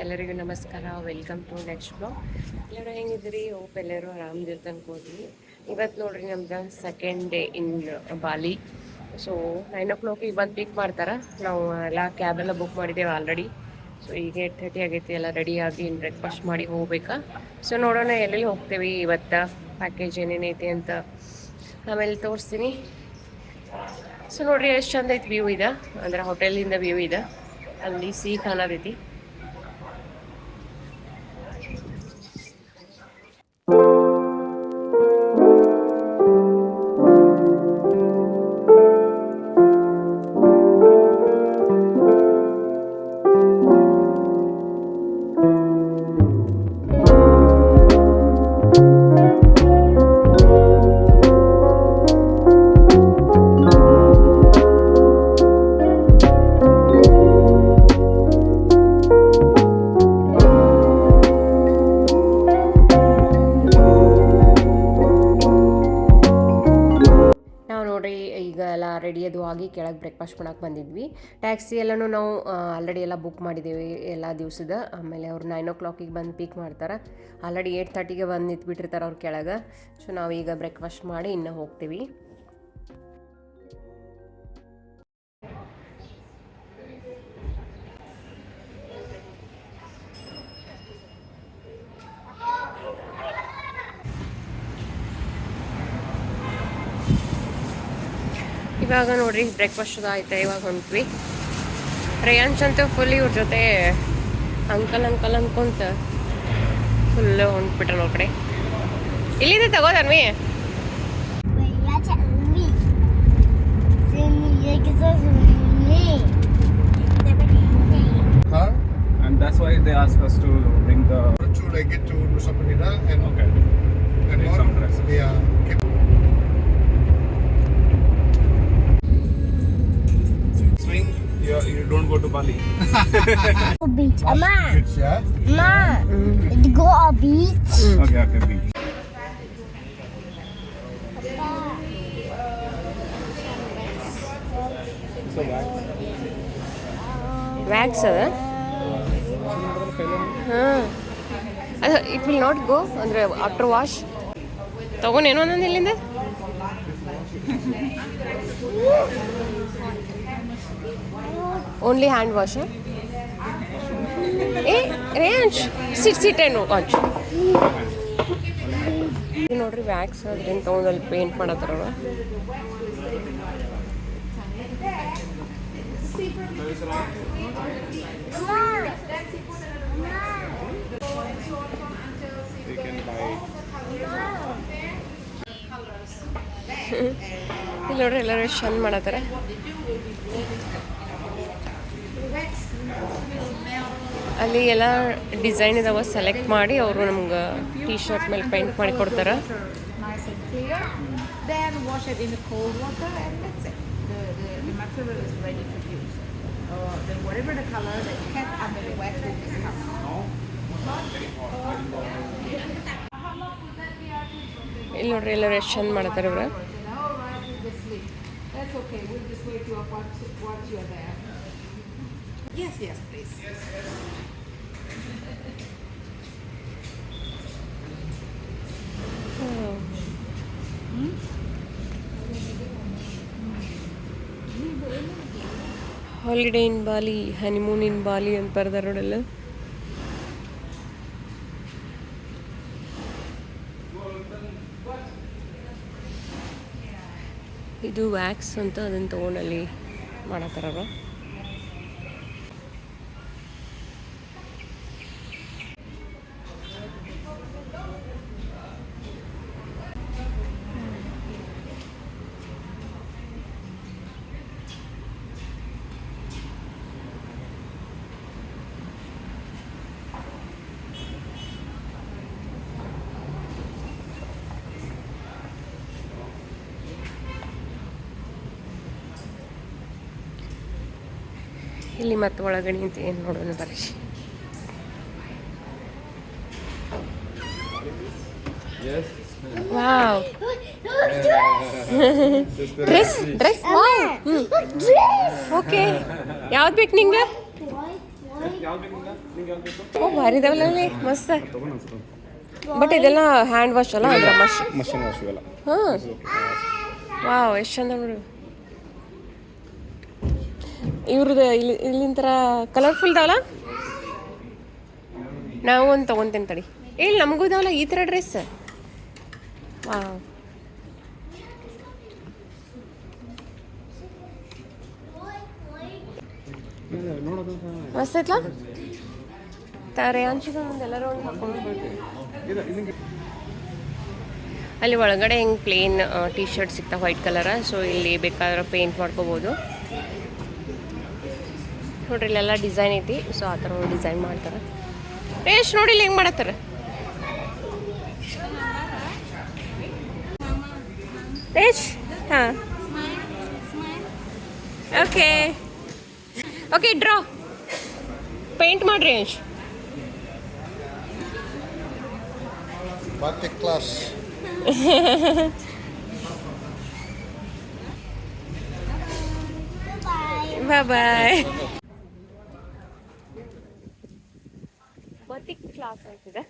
ಎಲ್ಲರಿಗೂ ನಮಸ್ಕಾರ. Welcome to next blog. ಎಲ್ಲರೂ ಹೆಂಗಿದ್ರಿ? ಹೋಪ್ ಎಲ್ಲರೂ ಆರಾಮದಿರ್ತ ಅನ್ಕೋತೀವಿ. ಇವತ್ತು ನೋಡ್ರಿ ನಮ್ದು second day in Bali. So 9 o'clock ಬಂದು ಪಿಕ್ ಮಾಡ್ತಾರೆ. ನಾವು ಎಲ್ಲ ಕ್ಯಾಬೆಲ್ಲ ಬುಕ್ ಮಾಡಿದ್ದೇವೆ ಆಲ್ರೆಡಿ. ಸೊ ಈಗ 8:30 ಆಗೈತಿ. ಎಲ್ಲ ರೆಡಿಯಾಗಿ ಬ್ರೇಕ್ಫಾಸ್ಟ್ ಮಾಡಿ ಹೋಗ್ಬೇಕಾ. ಸೊ ನೋಡೋಣ ಎಲ್ಲೆಲ್ಲಿ ಹೋಗ್ತೇವೆ ಇವತ್ತು, ಪ್ಯಾಕೇಜ್ ಏನೇನೈತಿ ಅಂತ ಆಮೇಲೆ ತೋರಿಸ್ತೀನಿ. ಸೊ ನೋಡ್ರಿ ಎಷ್ಟು ಚಂದ ಐತಿ ವ್ಯೂ ಇದೆ, ಅಂದ್ರೆ ಹೋಟೆಲಿಂದ ವ್ಯೂ ಇದೆ. ಅಲ್ಲಿ ಸೀ ಕಾಣತೈತಿ. ಈಗ ಎಲ್ಲ ರೆಡಿ ಅದು ಆಗಿ ಕೆಳಗೆ ಬ್ರೇಕ್ಫಾಸ್ಟ್ ಮಾಡಕ್ಕೆ ಬಂದಿದ್ವಿ. ಟ್ಯಾಕ್ಸಿ ಎಲ್ಲನೂ ನಾವು ಆಲ್ರೆಡಿ ಎಲ್ಲ ಬುಕ್ ಮಾಡಿದ್ದೀವಿ ಎಲ್ಲ ದಿವಸದ. ಆಮೇಲೆ ಅವ್ರು 9 o'clock ಬಂದು ಪಿಕ್ ಮಾಡ್ತಾರೆ. ಆಲ್ರೆಡಿ 8:30 ಬಂದು ನಿಂತ್ಬಿಟ್ಟಿರ್ತಾರೆ ಅವ್ರು ಕೆಳಗೆ. ಸೊ ನಾವೀಗ ಬ್ರೇಕ್ಫಾಸ್ಟ್ ಮಾಡಿ ಇನ್ನೂ ಹೋಗ್ತೀವಿ. ಇವಾಗ ನೋಡ್ರಿ ಬ್ರೇಕ್ಫಾಸ್ಟ್ ಆಯ್ತಾ, ಇವಾಗ ಹೊಂಟ್ವಿ. ರೇಯಾಂಶ್ ಅಂತೂ ಫುಲ್ ಇವ್ರ ಜೊತೆ ಅಂಕಲ್ ಅನ್ಕೊಂತ ಫುಲ್ ಹೊಂಟ್ಬಿಟ್ರೆ ನೋಡ್ ಕಡೆ. ಇಲ್ಲಿಂದ ತಗೋದನ್ವಿ. And that's why they asked us to bring the get to Nusa Penida and okay. And take some dresses. Yeah. Swing. You don't go to Bali. Beach. Amma. Beach, yeah. Amma. Go a beach. Okay, beach. So wax ಅದ. ಹಾಂ, ಅದು it will not go ಅಂದರೆ after wash ತೊಗೊಂಡೇನೋ ಒಂದೊಂದು ಇಲ್ಲಿಂದ. Only hand wash. ಏ range ಸಿಟ್ ಏನು watch ಇದು ನೋಡ್ರಿ ವ್ಯಾಕ್ಸ್. ಅದ್ರಿಂದ ತೊಗೊಂಡಲ್ಲಿ ಪೇಂಟ್ ಮಾಡತ್ತಾರವ. ಇಲ್ಲಿ ನೋಡ್ರಿ ಎಲ್ಲರೂ ಚಂದ ಮಾಡತ್ತಾರ. ಅಲ್ಲಿ ಎಲ್ಲ ಡಿಸೈನ್ ಇದಾವ, ಸೆಲೆಕ್ಟ್ ಮಾಡಿ ಅವರು ನಮ್ಗೆ ಟೀ ಶರ್ಟ್ ಮೇಲೆ ಪೇಂಟ್ ಮಾಡಿ ಕೊಡ್ತಾರೆ. Then wash it in the cold water and that's it. The material is ready to use. Then whatever the color that you get under the wax will just come. ಇಲ್ಲಿ ನೋಡ್ರಿ ಎಲ್ಲರೂ ಎಷ್ಟು ಚಂದ ಮಾಡತ್ತಾರ ಇವ್ರು. That's okay. We'll just wait to watch you there. Yes, please. Holiday in Bali, honeymoon in Bali ಅಂತ ಬರ್ದಾರ ನೋಡಲ್ಲ. ಇದು ವ್ಯಾಕ್ಸ್ ಅಂತ, ಅದನ್ನು ತೊಗೊಂಡಲ್ಲಿ ಮಾಡತ್ತಾರ. ಇಲ್ಲಿ ಮತ್ತೆ ಒಳಗಡೆ ಅಂತ ಏನು ನೋಡೋಣ ಬರ್ರಿ. Wow, dress wow. ಓಕೆ, ಯಾವ್ದು ಬೇಕು ನಿಂಗೆ? ಯಾವ್ದು ಬೇಕು ನಿಂಗೆ ಯಾವ್ದು ಬೇಕು ಓ ಭಾರಿ ಇದಾವಲ್ಲ ಅಲ್ಲಿ ಮಸ್ತ್. ತೊಗೊಂಡು ಅನ್ಸುತ್ತೆ ಬಟ್ ಇದೆಲ್ಲ ಹ್ಯಾಂಡ್ ವಾಶ್ ಅಲ್ಲ ಅಂದ್ರೆ ಮಷಿನ್ ವಾಶ್ ಇವೆಲ್ಲ ಹಾಂ ವಾವ್ ಎಷ್ಟು ಚಂದ ನೋಡು. ಇವ್ರದ್ದು ಇಲ್ಲಿನ ಥರ ಕಲರ್ಫುಲ್ ಇದಾವಲ್ಲ. ನಾವು ಒಂದು ತೊಗೊತೇನೆ ತಡಿ. ಇಲ್ಲಿ ನಮಗೂ ಇದಾವಲ್ಲ ಈ ಥರ ಡ್ರೆಸ್. ವಾವ್ ನೋಡೋದು ಮಸ್ತ್ ಐತ್ಲಾ. ರೇಯಾಂಶಿಗೆ ಒಂದು ಎಲ್ಲರೂ ಒಂದು ಹಾಕೊಂಡು ಅಲ್ಲಿ ಒಳಗಡೆ ಹಿಂಗೆ ಪ್ಲೇನ್ ಟೀ ಶರ್ಟ್ ಸಿಗ್ತಾವೆ ವೈಟ್ ಕಲರ. ಸೊ ಇಲ್ಲಿ ಬೇಕಾದ್ರೆ ಪೇಂಟ್ ಮಾಡ್ಕೋಬೋದು ನೋಡ್ರಿ. ಇಲ್ಲೆಲ್ಲ ಡಿಸೈನ್ ಐತಿ. ಸೊ ಆ ಥರ ಡಿಸೈನ್ ಮಾಡ್ತಾರೆ. ರೇಷ್ ನೋಡಿ ಇಲ್ಲಿ ಹೆಂಗೆ ಮಾಡತ್ತಾರೆ. ರೇಷ್ ಹಾಂ ಓಕೆ ಓಕೆ ಡ್ರಾ ಪೇಂಟ್ ಮಾಡ್ರಿ ರೇಷ್. Batik class. ಬಾಯ್ ಬಾಯ್. ಬಾತಿಕ್ ಕ್ಲಾಸ್ ಅಂತಿದೆ.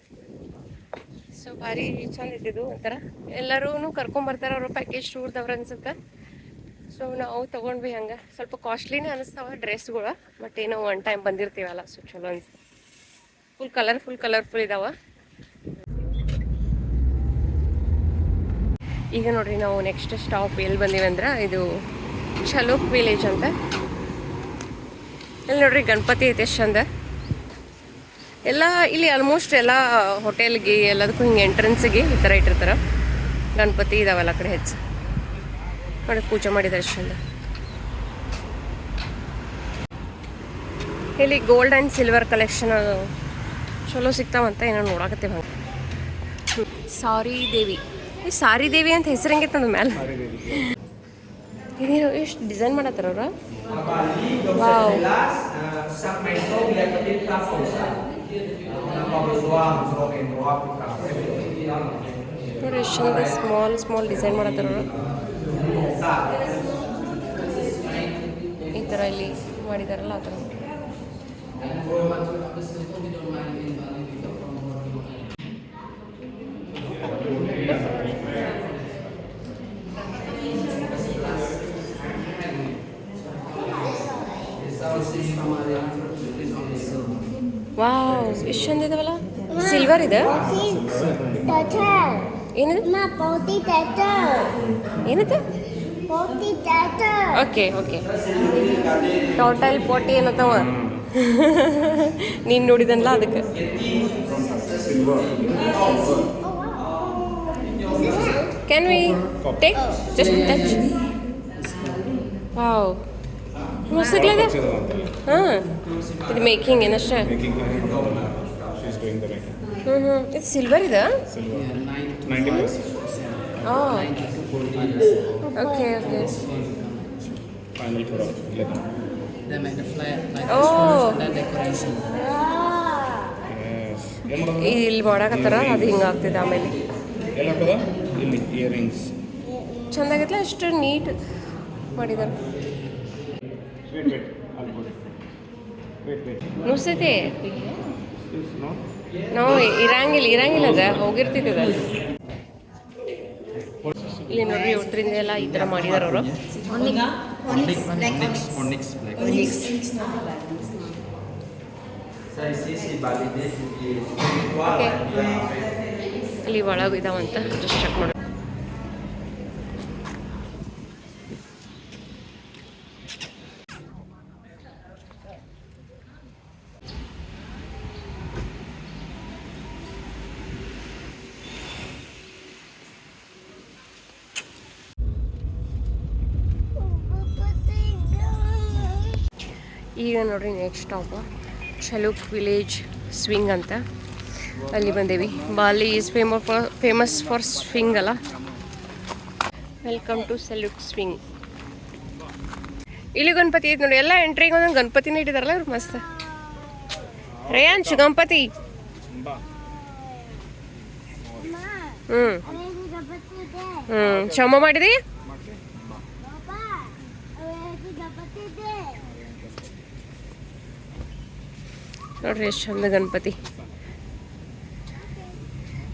ಸೊ ಭಾರಿ ಚಂದ ಇದ್ದಿದ್ದು ಒಂಥರ. ಎಲ್ಲರೂ ಕರ್ಕೊಂಬರ್ತಾರೆ ಅವರು ಪ್ಯಾಕೇಜ್ ಟೂರ್ದವ್ರು ಅನ್ಸುತ್ತೆ. ಸೊ ನಾವು ತೊಗೊಂಡ್ವಿ. ಹಂಗೆ ಸ್ವಲ್ಪ ಕಾಸ್ಟ್ಲಿನೇ ಅನಿಸ್ತಾವ ಡ್ರೆಸ್ಗಳು. ಬಟ್ ಏನೋ ಒನ್ ಟೈಮ್ ಬಂದಿರ್ತೀವಲ್ಲ ಸೊ ಚಲೋ ಅನ್ಸುತ್ತೆ. ಕಲರ್ಫುಲ್ ಇದಾವ. ಈಗ ನೋಡ್ರಿ ನಾವು ನೆಕ್ಸ್ಟ್ ಸ್ಟಾಪ್ ಎಲ್ಲಿ ಬಂದೀವಿ ಅಂದ್ರೆ ಇದು ಚಲೋಕ್ ವಿಲೇಜ್ ಅಂತ. ಇಲ್ಲಿ ನೋಡ್ರಿ ಗಣಪತಿ ಐತೆ ಎಷ್ಟು ಚಂದ. ಎಲ್ಲ ಇಲ್ಲಿ ಆಲ್ಮೋಸ್ಟ್ ಎಲ್ಲ ಹೋಟೆಲ್ಗೆ ಎಲ್ಲದಕ್ಕೂ ಹಿಂಗೆ ಎಂಟ್ರೆನ್ಸಿಗೆ ಈ ಥರ ಇಟ್ಟಿರ್ತಾರೆ. ಗಣಪತಿ ಇದಾವಲ್ಲ ಆ ಕಡೆ ಹೆಚ್ಚು ನೋಡಿ ಪೂಜೆ ಮಾಡಿದ್ದಾರೆ ಎಷ್ಟು ಚಂದ. ಇಲ್ಲಿ ಗೋಲ್ಡ್ ಆ್ಯಂಡ್ ಸಿಲ್ವರ್ ಕಲೆಕ್ಷನ್ ಚಲೋ ಸಿಗ್ತಾವಂತ ಏನೋ ನೋಡಕತ್ತೀವಿ ಹಂಗೆ. ಸಾರಿ ದೇವಿ. ಈ ಸಾರಿ ದೇವಿ ಅಂತ ಹೆಸರು ಹೆಂಗಿತ್ತು ಅಂದ ಮೇಲೆ ಇದೇನು ಎಷ್ಟು ಡಿಸೈನ್ ಮಾಡತ್ತಾರ ಅವ್ರ. ವಾವ್ ನೋಡಿ ಎಷ್ಟು ಚಂದ ಸ್ಮಾಲ್ ಡಿಸೈನ್ ಮಾಡತ್ತಾರ ಅವರು. ಈ ಥರ ಇಲ್ಲಿ ಮಾಡಿದಾರಲ್ಲ ಆ ಥರ. ವಾವ್ ಎಷ್ಟು ಚಂದ ಇದಾವಲ್ಲ. ಸಿಲ್ವರ್ ಇದೆ. ಏನಿದೆ ಏನತ್ತೆ. Okay total 40 ಏನತ್ತವ. ನೀನು ನೋಡಿದನ್ಲ ಅದಕ್ಕೆ. Can we take just touch. Wow ಮಸ್ತಿಗ್ಲದ. ಹಾಂ ಇದು ಮೇಕಿಂಗ್ ಏನಷ್ಟೇ. ಇದು ಸಿಲ್ವರ್ ಇದೆ. ಓಕೆ ಫೈನಲ್ ಕೂಡ They make the flat like Oh. this and then decoration. ಇಲ್ಲಿ ಮಾಡಕತ್ತಾರ ಅದು ಹಿಂಗಾಗ್ತಿದೆ. ಆಮೇಲೆ ಎಲ್ಲ ಹಾಕೋದ ಇಲ್ಲಿ ಇಯರಿಂಗ್ಸ್ ಚಂದಾಗೈತಲ್ಲ ಅಷ್ಟು ನೀಟ್ ಮಾಡಿದಾರೆ. ನುಸ್ತೈತಿ ನಾವು ಇರಂಗಿಲ್ಲ ಅದ ಹೋಗಿರ್ತಿದ್ದದ. ಇಲ್ಲಿ ನೋಡ್ರಿ ಒಟ್ಟರಿಂದ ಎಲ್ಲ ಈ ಥರ ಮಾಡಿದಾರ ಅವರು. ಇಲ್ಲಿ ಒಳಗೆ ಇದಾವಂತ ಜಸ್ಟ್ ಚೆಕ್ ಮಾಡಿ. ಈಗ ನೋಡ್ರಿ ನೆಕ್ಸ್ಟ್ ಸ್ಟಾಪ್ ಚಲುಕ್ ವಿಲೇಜ್ ಸ್ವಿಂಗ್ ಅಂತ ಅಲ್ಲಿ ಬಂದೇವಿ. Bali is famous for swing ಅಲ್ಲ. ವೆಲ್ಕಮ್ ಟು ಚಲುಕ್ ಸ್ವಿಂಗ್. ಇಲ್ಲಿ ಗಣಪತಿ ಐತೆ ನೋಡಿ. ಎಲ್ಲ ಎಂಟ್ರಿಗೆ ಒಂದೊಂದು ಗಣಪತಿನ ಇಟ್ಟಿದಾರಲ್ಲ ಇವ್ರು ಮಸ್ತ್. ರೇಯಾಂಶ್ ಗಣಪತಿ. ಕ್ಷಮ ಮಾಡಿದಿ. ನೋಡ್ರಿ ಎಷ್ಟು ಚಂದ ಗಣಪತಿ.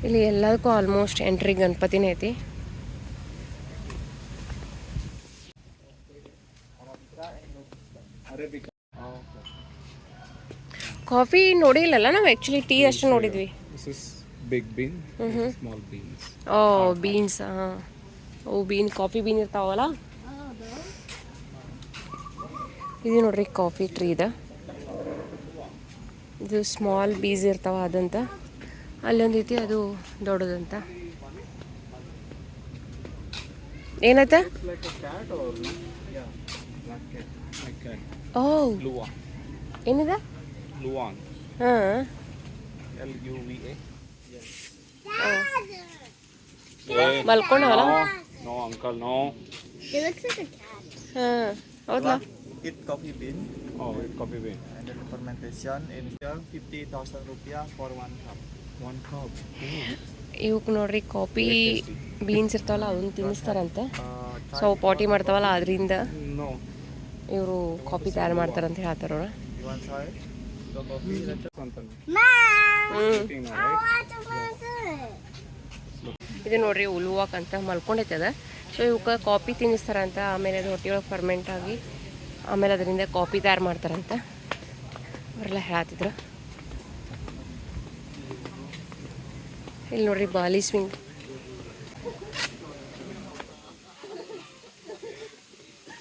ಇಲ್ಲಿ ಎಲ್ಲದಕ್ಕೂ ಆಲ್ಮೋಸ್ಟ್ ಎಂಟ್ರಿ ಗಣಪತಿನೇ ಐತಿ. ಕಾಫಿ ನೋಡಿಲ್ಲಲ್ಲ ನಾವು, ಆ್ಯಕ್ಚುಲಿ ಟೀ ಅಷ್ಟು ನೋಡಿದ್ವಿ. This is big bean, small beans. O beans, ಹಾಂ. ಓ ಬೀನ್, ಕಾಫಿ ಬೀನ್ ಇರ್ತಾವಲ್ಲ. ಇದು ನೋಡ್ರಿ ಕಾಫಿ ಟ್ರೀ ಇದೆ. ಇದು ಸ್ಮಾಲ್ ಬೀಸ್ ಇರ್ತಾವ ಅದಂತ. ಅಲ್ಲೊಂದೈತಿ ಅದು ದೊಡ್ಡದಂತ. ಏನೈತೆ? Like a cat or no? Yeah, black cat. Like cat. O Luwak. ಏನಿದೆ? Luwak. ಹಾಂ. Luva. ಮಲ್ಕೊಂಡವಲ್ಲ. No, uncle, no. It looks like a cat. ಹಾಂ, ಹೌದಾ? Eat coffee bean Oh, wait, coffee bean. and then fermentation in here 50,000 rupiah for 1 cup. 1 cup. ಇವಕ್ಕೆ ನೋಡ್ರಿ coffee beans ಇರ್ತಾವಲ್ಲ ಅದನ್ನ ತಿನ್ನಿಸ್ತಾರಂತೆ. Try so ಪಾಟಿ ಮಾಡ್ತಾವಲ್ಲ ಅದರಿಂದ No. ಇವರು ಕಾಫಿ ತಯಾರು ಮಾಡ್ತಾರಂತ ಹೇಳ್ತಾರ ಅವ್ರು. you want try the coffee? Something. ಹ್ಞೂ. Eating now, right? ಇದು ನೋಡ್ರಿ ಉಲುವಾಕ್ ಅಂತ ಮಲ್ಕೊಂಡೈತೆ ಅದ. ಸೊ ಇವಕ್ಕೆ ಕಾಫಿ ತಿನ್ನಿಸ್ತಾರಂತ. ಆಮೇಲೆ ಅದು ಹೊಟ್ಟೆಯೊಳಗೆ ಫರ್ಮೆಂಟ್ ಆಗಿ ಆಮೇಲೆ ಅದರಿಂದ ಕಾಫಿ ತಯಾರು ಮಾಡ್ತಾರಂತ ಅವರೆಲ್ಲ ಹೇಳತ್ತಿದ್ರು. ಇಲ್ಲಿ ನೋಡ್ರಿ ಬಾಲಿ ಸ್ವಿಂಗ್.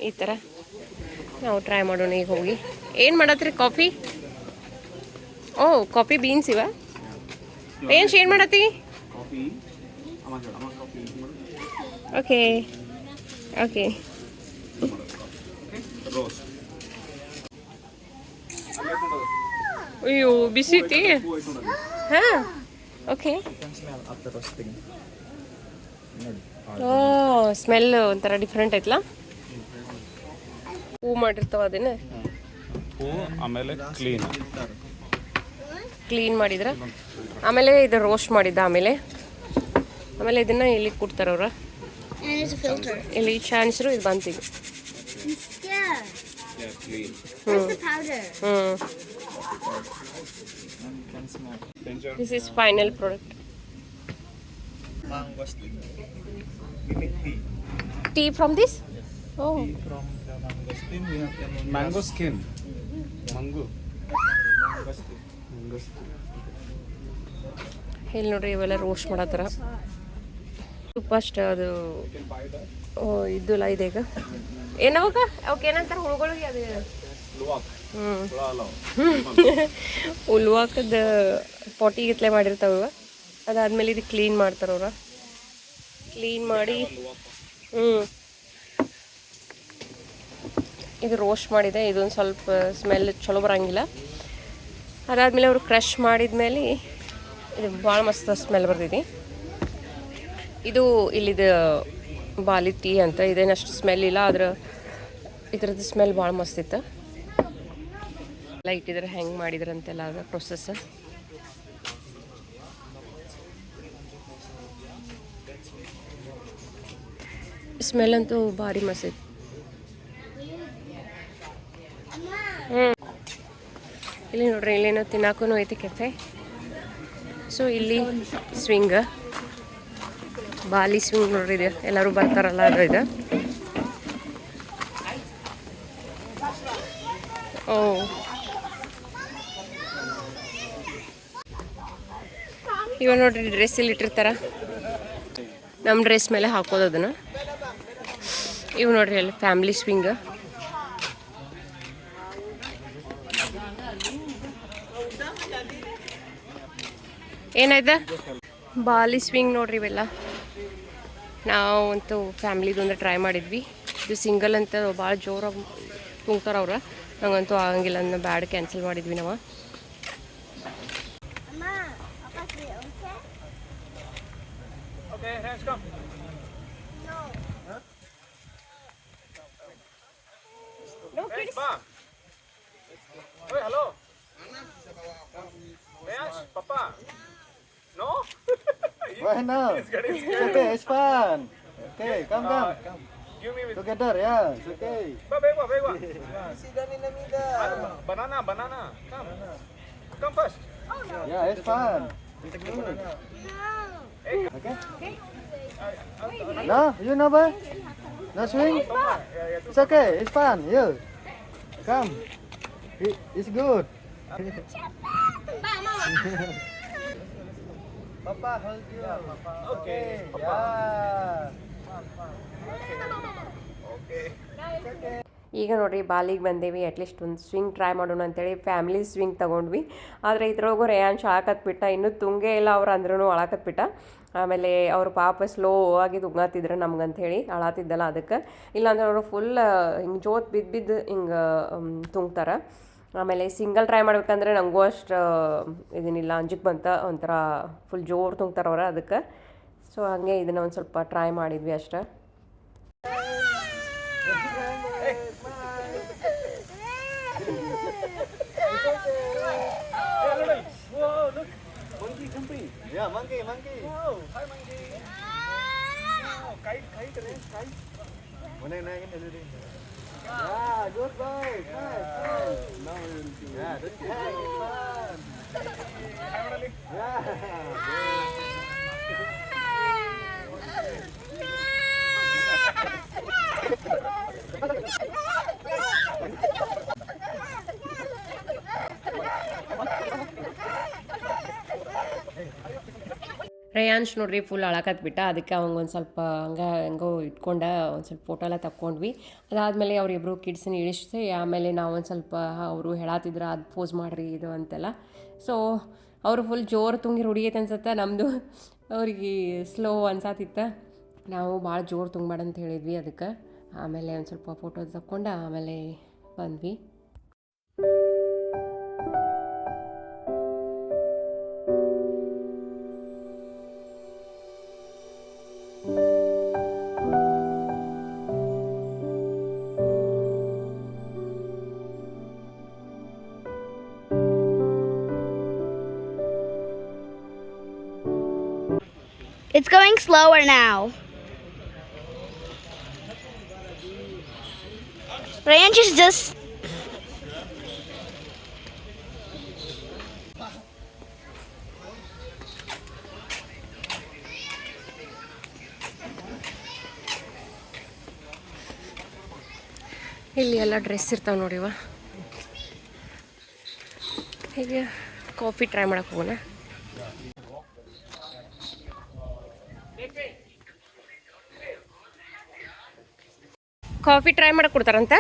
ಈ ಥರ ನಾವು ಟ್ರೈ ಮಾಡೋಣ ಈಗ ಹೋಗಿ. ಏನು ಮಾಡತ್ರಿ? ಕಾಫಿ? ಓ ಕಾಫಿ ಬೀನ್ಸ್ ಇವ. ಏನು ಮಾಡತ್ತಿ? Coffee. Ama coffee. Okay okay. Roast. ಅಯ್ಯೋ ಬಿಸಿ ಐತಿ. ಹಾಂ okay. You can smell after roasting. ಓ ಸ್ಮೆಲ್ ಒಂಥರ ಡಿಫ್ರೆಂಟ್ ಐತಲ್ಲ. ಹೂ ಮಾಡಿರ್ತಾವ ಅದನ್ನ ಆಮೇಲೆ ಕ್ಲೀನ್ ಕ್ಲೀನ್ ಮಾಡಿದ್ರೆ ಆಮೇಲೆ ಇದು ರೋಸ್ಟ್ ಮಾಡಿದ್ದ ಆಮೇಲೆ ಇದನ್ನ ಇಲ್ಲಿ ಕೊಡ್ತಾರ ಅವ್ರ. And there's a filter. ಇಲ್ಲಿ ಚಾನ್ಸರು ಇದು ಬಂತೀಗ. Yeah. Clean. Where's the powder? ಹ್ಞೂ. And you can smell this is final product. mangosteen. We make tea. Tea from this? ಓ Tea from the mangosteen. We have lemongrass. Mango skin. Mango. Mangosteen. ಇಲ್ಲಿ ನೋಡ್ರಿ ಇವೆಲ್ಲ roast ಮಾಡತ್ತಾರ. First ಅದು ಓ ಇದ್ದುಲ್ಲ ಇದೆ ಈಗ. ಏನವಾಗ ಅವಕ್ಕೆ ಏನಂತಾರೆ ಹುಳುಗಳಿಗೆ? ಅದು ಉಲ್ವಾಕದ ಪಾಟಿ ಗಿತ್ಲೆ ಮಾಡಿರ್ತಾವ. ಅದಾದ್ಮೇಲೆ ಇದು ಕ್ಲೀನ್ ಮಾಡ್ತಾರೆ ಅವ್ರ. ಕ್ಲೀನ್ ಮಾಡಿ ಇದು ರೋಸ್ಟ್ ಮಾಡಿದೆ. ಇದೊಂದು ಸ್ವಲ್ಪ ಸ್ಮೆಲ್ ಚಲೋ ಬರೋಂಗಿಲ್ಲ. ಅದಾದಮೇಲೆ ಅವರು ಕ್ರಷ್ ಮಾಡಿದ್ಮೇಲೆ ಇದು ಭಾಳ ಮಸ್ತ್ ಸ್ಮೆಲ್ ಬರ್ತೈತಿ. ಇದು ಇಲ್ಲಿದು ಬಾಲಿ ಟೀ ಅಂತ. ಇದೇನಷ್ಟು ಸ್ಮೆಲ್ ಇಲ್ಲ, ಆದ್ರೆ ಇದ್ರದ್ದು ಸ್ಮೆಲ್ ಭಾಳ ಮಸ್ತ್ ಇತ್ತು. ಎಲ್ಲ ಇಟ್ಟಿದ್ರೆ ಹೆಂಗೆ ಮಾಡಿದ್ರಂತೆಲ್ಲ ಅದ ಪ್ರೊಸೆಸ್. ಸ್ಮೆಲ್ ಅಂತೂ ಭಾರಿ ಮಸ್ತ್ ಐತಿ. ಇಲ್ಲಿ ನೋಡ್ರಿ ಇಲ್ಲೇನೋ ತಿನ್ನಾಕೂ ಐತಿ ಕೆಫೆ. ಸೊ ಇಲ್ಲಿ ಸ್ವಿಂಗ್, ಬಾಲಿ ಸ್ವಿಂಗ್ ನೋಡ್ರಿ ಇದೆ. ಎಲ್ಲರೂ ಬರ್ತಾರಲ್ಲ ಅದು ಇದು. ಓ ಇವಾಗ ನೋಡ್ರಿ ಡ್ರೆಸ್ ಇಲ್ಲಿ ಇಟ್ಟಿರ್ತಾರ. ನಮ್ಮ ಡ್ರೆಸ್ ಮೇಲೆ ಹಾಕೋದು ಅದನ್ನು. ಇವು ನೋಡ್ರಿ ಅಲ್ಲಿ ಫ್ಯಾಮಿಲಿ ಸ್ವಿಂಗ್. ಏನಾಯ್ತಾ? ಬಾಲಿ ಸ್ವಿಂಗ್ ನೋಡ್ರಿ ಇವೆಲ್ಲ. ನಾವು ಅಂತೂ ಫ್ಯಾಮ್ಲಿದೊಂದು ಟ್ರೈ ಮಾಡಿದ್ವಿ. ಇದು ಸಿಂಗಲ್ ಅಂತ ಭಾಳ ಜೋರಾಗಿ ತುಂಬ್ತಾರೆ ಅವ್ರು. ನಂಗಂತೂ ಆಗಂಗಿಲ್ಲ, ಅದನ್ನ ಬ್ಯಾಡ್ ಕ್ಯಾನ್ಸಲ್ ಮಾಡಿದ್ವಿ ನಾವು. Mama, Papa, okay? Okay, hands come. No. No kids. Hey, hello. Yes, Papa. No? Why now? He's getting It's scared. okay, it's fun. Okay, come. Give me with Together, yeah, it's okay. Begwa. Sit down in the middle. Banana. Come. come first. Yeah, it's fun. No, you know what? No swing? It's okay, it's fun. You come. It's good. Papa, hold you. Okay. Yeah. ಈಗ ನೋಡಿರಿ ಬಾಲಿಗೆ ಬಂದೇವಿ at least ಒಂದು swing try ಮಾಡೋಣ ಅಂತೇಳಿ family swing ತೊಗೊಂಡ್ವಿ. ಆದರೆ ಇದ್ರೊಳಗೂ ರೇಯಾನ್ಶ್ ಅಳಕತ್ಬಿಟ್ಟ, ಇನ್ನೂ ತುಂಗೇ ಇಲ್ಲ ಅವ್ರು ಅಂದ್ರೂ ಅಳಕತ್ಬಿಟ್ಟ. ಆಮೇಲೆ ಅವರು ಪಾಪ ಸ್ಲೋ ಆಗಿ ತುಂಗಾತಿದ್ರು ನಮ್ಗಂಥೇಳಿ ಅಳಾತಿದ್ದಲ್ಲ ಅದಕ್ಕೆ. ಇಲ್ಲಾಂದ್ರೆ ಅವರು ಫುಲ್ ಹಿಂಗೆ ಜೋತ್ ಬಿದ್ದು ಹಿಂಗೆ ತುಂಗ್ತಾರೆ. ಆಮೇಲೆ ಸಿಂಗಲ್ ಟ್ರೈ ಮಾಡ್ಬೇಕಂದ್ರೆ ನನಗೂ ಅಷ್ಟು ಇದನ್ನಿಲ್ಲ, ಅಂಜಿಕೆ ಬಂತ, ಒಂಥರ ಫುಲ್ ಜೋರು ತುಂಗ್ತಾರೆ ಅವ್ರು ಅದಕ್ಕೆ. ಸೊ ಹಾಗೆ ಇದನ್ನು ಒಂದು ಸ್ವಲ್ಪ ಟ್ರೈ ಮಾಡಿದ್ವಿ ಅಷ್ಟೇ. Yeah, monkey. Wow, hi monkey. Oh, kite. Yeah, good boy. Nice. Now we will see. Yeah, that's fun. ರೇಯಾನ್ಶ್ ನೋಡ್ರಿ ಫುಲ್ ಅಳಕತ್ಬಿಟ್ಟ. ಅದಕ್ಕೆ ಅವಂಗೊಂದು ಸ್ವಲ್ಪ ಹೆಂಗೋ ಇಟ್ಕೊಂಡ ಒಂದು ಸ್ವಲ್ಪ ಫೋಟೋ ಎಲ್ಲ ತಕ್ಕೊಂಡ್ವಿ. ಅದಾದಮೇಲೆ ಅವರಿಬ್ಬರು ಕಿಡ್ಸನ್ನ ಇಳಿಸಿ ಆಮೇಲೆ ನಾವು ಒಂದು ಸ್ವಲ್ಪ ಅವರು ಹೇಳತ್ತಿದ್ರು ಅದು ಪೋಸ್ ಮಾಡಿರಿ ಇದು ಅಂತೆಲ್ಲ. ಸೊ ಅವರು ಫುಲ್ ಜೋರು ತುಂಗಿ ರೂಢಿಯೈತೆ ಅನ್ಸತ್ತೆ. ನಮ್ಮದು ಅವ್ರಿಗೆ ಸ್ಲೋ ಅನ್ಸತ್ತಿತ್ತ. ನಾವು ಭಾಳ ಜೋರು ತುಂಗಬೇಡ ಅಂತ ಹೇಳಿದ್ವಿ ಅದಕ್ಕೆ. ಆಮೇಲೆ ಒಂದು ಸ್ವಲ್ಪ ಫೋಟೋ ತಕ್ಕೊಂಡು ಆಮೇಲೆ ಬಂದ್ವಿ. It's going slower now. Ranch is just. ಇಲ್ಲಿ ಎಲ್ಲ ಡ್ರೆಸ್ ಇರ್ತಾವೆ ನೋಡಿವ. ಹೀಗೆ ಕಾಫಿ ಟ್ರೈ ಮಾಡಕ್ಕೆ ಹೋಗೋಣ. ಕಾಫಿ ಟ್ರೈ ಮಾಡಕ್ಕೆ ಕೊಡ್ತಾರಂತ.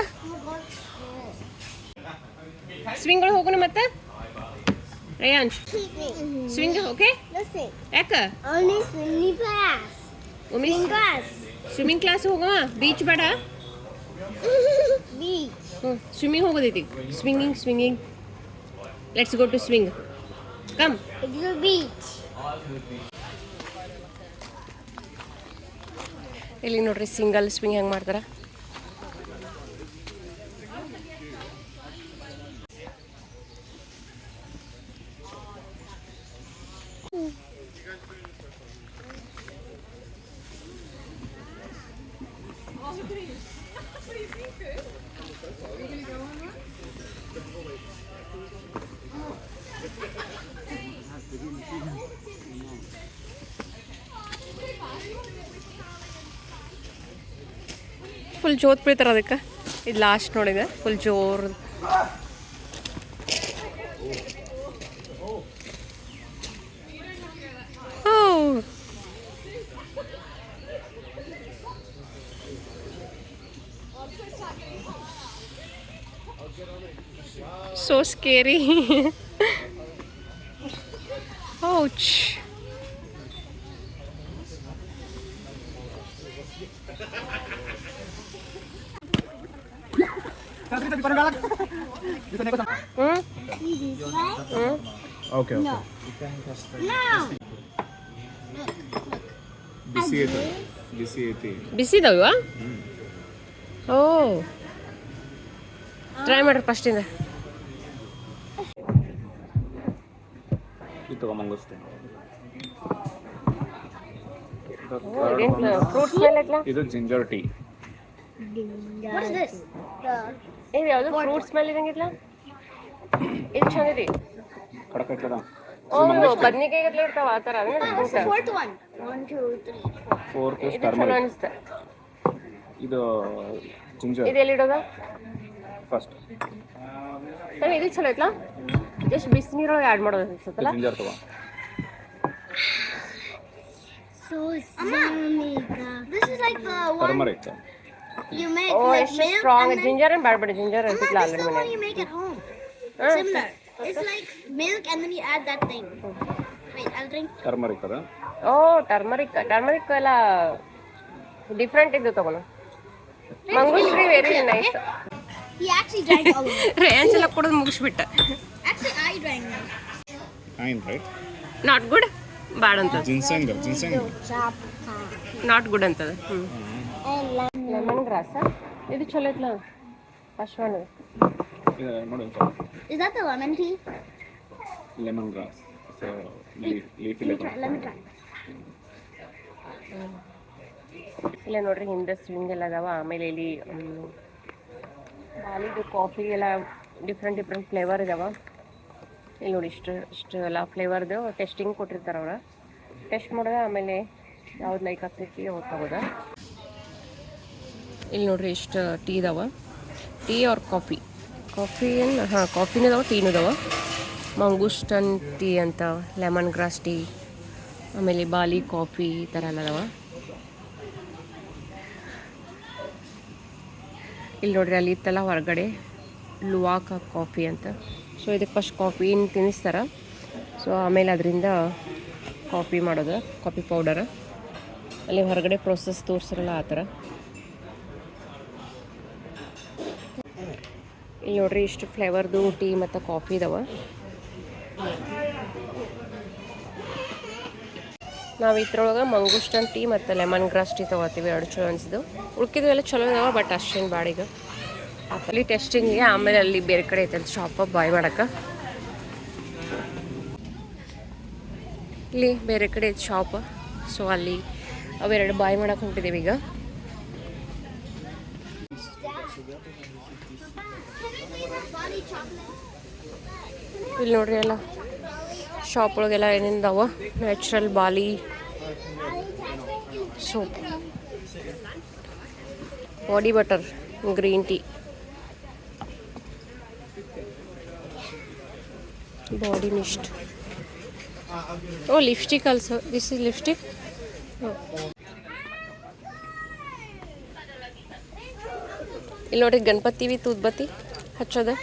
ಸ್ವಿಂಗ್ ಒಳಗೆ ಹೋಗೋಣ ಮತ್ತೆ. Reyansh swing okay. ಯಾಕೆ ಸ್ವಿಮ್ಮಿಂಗ್ ಕ್ಲಾಸ್ ಹೋಗುವ, ಬೀಚ್ ಬೇಡ. ಸ್ವಿಮ್ಮಿಂಗ್ ಹೋಗೋದೈತಿ. Swinging let's go to swing. Come. ಇಲ್ಲಿ ನೋಡ್ರಿ ಸಿಂಗಲ್ ಸ್ವಿಂಗ್ ಹೆಂಗೆ ಮಾಡ್ತಾರ. ಫುಲ್ ಜೋತ್ ಬೀಳ್ತಾರೆ ಅದಕ್ಕೆ. ಇದು ಲಾಸ್ಟ್ ನೋಡಿದೆ ಫುಲ್ ಜೋರು. So scary. Ouch. Okay. No. ಬಿಸಿ ಇದಾವ. ಓ ಟ್ರೈ ಮಾಡ್ರಿ ಫಸ್ಟಿಂದ. Fruit smell ಐತ್ಲಾ. ಇದು ಜಿಂಜರ್ ಟೀ. What's this? ಇದು ಯಾವುದು ಫ್ರೂಟ್ ಸ್ಮೆಲ್ ಇದಂಗಿತ್ಲಾ. ಇದು ಚಂದಿದೆ. ಬದ್ನಿಕಾಯಿ ಗಟ್ಲೆ ಇರ್ತಾವ ಆ ಥರ Fourth one. 1, 2, 3. ಇದು ಚಲೋ ಅನಿಸ್ತ. ಇದು ಜಿಂಜರ್ ಇದು ಎಲ್ಲಿಡೋದ ಫಸ್ಟ್. ಇದು ಚಲೋ ಐತ್ಲಾ? ಜಸ್ಟ್ ಬಿಸಿನೀರೊಳಗೆ ಆ್ಯಡ್ ಮಾಡೋದು ಅನ್ಸುತ್ತಲ್ಲ. ಜಿಂಜರ್ ತಗೋ. So yummy. This is like the one turmeric. you make oh like ಎಷ್ಟು milk strong and then... ginger ಏನು ಬ್ಯಾಡ್ಬೇಡಿ ಜಿಂಜರ್ ಅನ್ಸುತ್ತಲ್ಲ This is already the one ಮನೆ. you make at home. Similar. It's like milk and then you add that thing. Wait, I'll drink. Turmeric ಅದ. Oh turmeric ಎಲ್ಲ different ಇದ್ದು ತಗೋಣ. ಮಂಗುಶ್ರೀ very nice. He actually drank all of it. Range ಎಲ್ಲ ಕೊಡೋದು ಮುಗಿಸ್ಬಿಟ್ಟ. Actually, I drank it. Fine right. Not good bad ಅಂತದ. Ginseng not good ಅಂತದ. ಲೆಮನ್ ಗ್ರಾಸ್ ಇದು ಚಲೋ ಐತ್ಲ ಫಸ್ಟ್ ಒನ್. ನೋಡಿ Is that the lemon tea? Lemon grass. So leafy Let me try. ಇಲ್ಲ ನೋಡ್ರಿ ಹಿಂದೆ ಸ್ವಿಂಗ್ ಎಲ್ಲ ಅದಾವ. ಆಮೇಲೆ ಇಲ್ಲಿ ಬಾಲಿದು ಕಾಫಿ ಎಲ್ಲ ಡಿಫ್ರೆಂಟ್ ಫ್ಲೇವರ್ ಇದಾವ. ಇಲ್ಲಿ ನೋಡಿ ಇಷ್ಟು ಎಲ್ಲ ಫ್ಲೇವರ್ದು ಟೆಸ್ಟಿಂಗ್ ಕೊಟ್ಟಿರ್ತಾರೆ ಅವ್ರು. ಟೆಸ್ಟ್ ಮಾಡೋದ ಆಮೇಲೆ ಯಾವ್ದು ಲೈಕ್ ಆಗ್ತೈತಿ ಅವ್ರು ತಗೋದ. ಇಲ್ಲಿ ನೋಡ್ರಿ ಇಷ್ಟು ಟೀ ಇದಾವ. ಟೀ ಆರ್ ಕಾಫಿ ಕಾಫಿನೂ ಇದಾವ ಟೀನೂ ಇದಾವ. ಮಂಗೂಸ್ಟನ್ ಟೀ ಅಂತ, ಲೆಮನ್ ಗ್ರಾಸ್ ಟೀ, ಆಮೇಲೆ ಬಾಲಿ ಕಾಫಿ ಈ ಥರ ಎಲ್ಲ ಅದಾವ. ಇಲ್ಲಿ ನೋಡ್ರಿ ಅಲ್ಲಿ ಇತ್ತಲ್ಲ ಹೊರಗಡೆ ಲುವಾಕ ಕಾಫಿ ಅಂತ. ಸೊ ಇದಕ್ಕೆ ಫಸ್ಟ್ ಕಾಫಿನ ತಿನ್ನಿಸ್ತಾರೆ. ಸೊ ಆಮೇಲೆ ಅದರಿಂದ ಕಾಫಿ ಮಾಡೋದು, ಕಾಫಿ ಪೌಡರ್. ಅಲ್ಲಿ ಹೊರಗಡೆ ಪ್ರೊಸೆಸ್ ತೋರಿಸಿರಲ್ಲ ಆ ಥರ. ಇಲ್ಲಿ ನೋಡ್ರಿ ಇಷ್ಟು ಫ್ಲೇವರ್ದು ಟೀ ಮತ್ತು ಕಾಫಿ ಇದಾವ. ನಾವು ಇದ್ರೊಳಗೆ ಮಂಗೂಸ್ಟನ್ ಟೀ ಮತ್ತು ಲೆಮನ್ ಗ್ರಾಸ್ ಟೀ ತೊಗೋತೀವಿ. 2 ಚಲೋ ಅನಿಸಿದ್ದು. ಉಳ್ಕಿದ್ವು ಎಲ್ಲ ಚಲೋ ಇದಾವ, ಬಟ್ ಅಷ್ಟೇನು ಬಾಡಿಗೆ ಅಲ್ಲಿ ಟೆಸ್ಟಿಂಗಿಗೆ. ಆಮೇಲೆ ಅಲ್ಲಿ ಬೇರೆ ಕಡೆ ಐತೆ ಶಾಪ ಬಾಯ್ ಮಾಡೋಕ್ಕೆ. ಇಲ್ಲಿ ಬೇರೆ ಕಡೆ ಐತೆ ಶಾಪ್. ಸೊ ಅಲ್ಲಿ ಅವೆರಡು ಬಾಯ್ ಮಾಡೋಕೆ ಹೊಂಟಿದ್ದೀವಿ ಈಗ. ಇಲ್ಲಿ ನೋಡ್ರಿ ಎಲ್ಲ ಶಾಪ್ ಒಳಗೆಲ್ಲ ಏನೇನಿದಾವ. Natural Bali soap, body butter, green tea, body mist. Oh lipstick also. This is lipstick. ಇಲ್ಲಿ ನೋಡ್ರಿ ಗಣಪತಿ ತೂದ್ಬತ್ತಿ ಹಚ್ಚೋದ.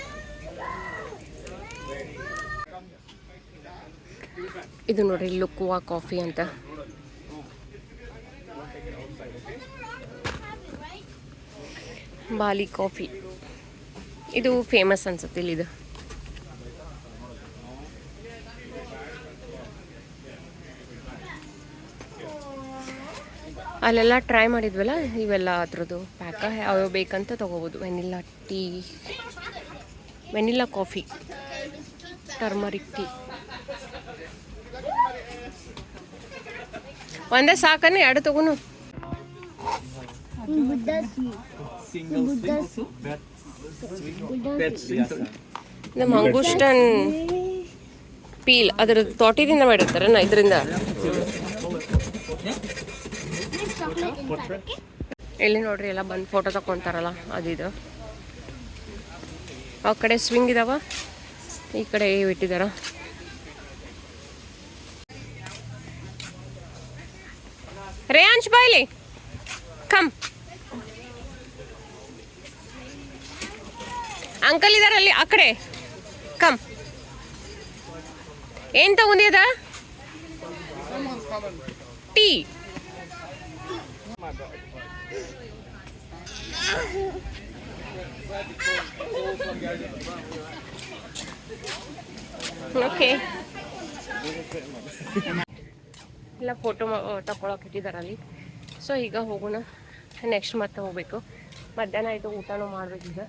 ಇದು ನೋಡ್ರಿ ಲುಕ್ವಾ ಕಾಫಿ ಅಂತ. ಬಾಲಿ ಕಾಫಿ ಇದು ಫೇಮಸ್ ಅನ್ಸುತ್ತೆ ಇಲ್ಲಿದು. ಅಲ್ಲೆಲ್ಲ ಟ್ರೈ ಮಾಡಿದ್ವಲ್ಲ, ಇವೆಲ್ಲ ಅದ್ರದ್ದು ಪ್ಯಾಕ ಯಾವ್ಯಾವ ಬೇಕಂತ ತೊಗೋಬೋದು. Vanilla tea, vanilla coffee, turmeric tea. ಒಂದೇ ಸಾಕನ್ನು 2 ತಗೋನು. ಮಂಗೂಸ್ಟನ್ ಪೀಲ್ ಅದ್ರ ತೋಟಿದಿಂದ ಮಾಡಿರ್ತಾರ ಇದರಿಂದ. ಇಲ್ಲಿ ನೋಡ್ರಿ ಎಲ್ಲ ಬಂದು ಫೋಟೋ ತಗೊತಾರಲ್ಲ ಅದಿದು. ಆ ಕಡೆ ಸ್ವಿಂಗ್ ಇದಾವ, ಈ ಕಡೆ ಇಟ್ಟಿದಾರ. ರೇಯಾಂಶ್ ಬಾಯ್ಲಿ ಕಮ್. ಅಂಕಲ್ ಇದಾರಲ್ಲಿ ಆ ಕಡೆ ಕಮ್. ಏನ್ ತಗೊಂಡಿದ? ಟೀ. ಓಕೆ ಎಲ್ಲ ಫೋಟೋ ತಗೊಳಕ್ಕೆ ಇಟ್ಟಿದಾರಲ್ಲಿ. ಸೊ ಈಗ ಹೋಗೋಣ, ನೆಕ್ಸ್ಟ್ ಮತ್ತೆ ಹೋಗ್ಬೇಕು. ಮಧ್ಯಾಹ್ನ ಆಯಿತು, ಊಟನೂ ಮಾಡ್ಬೇಕೀಗ.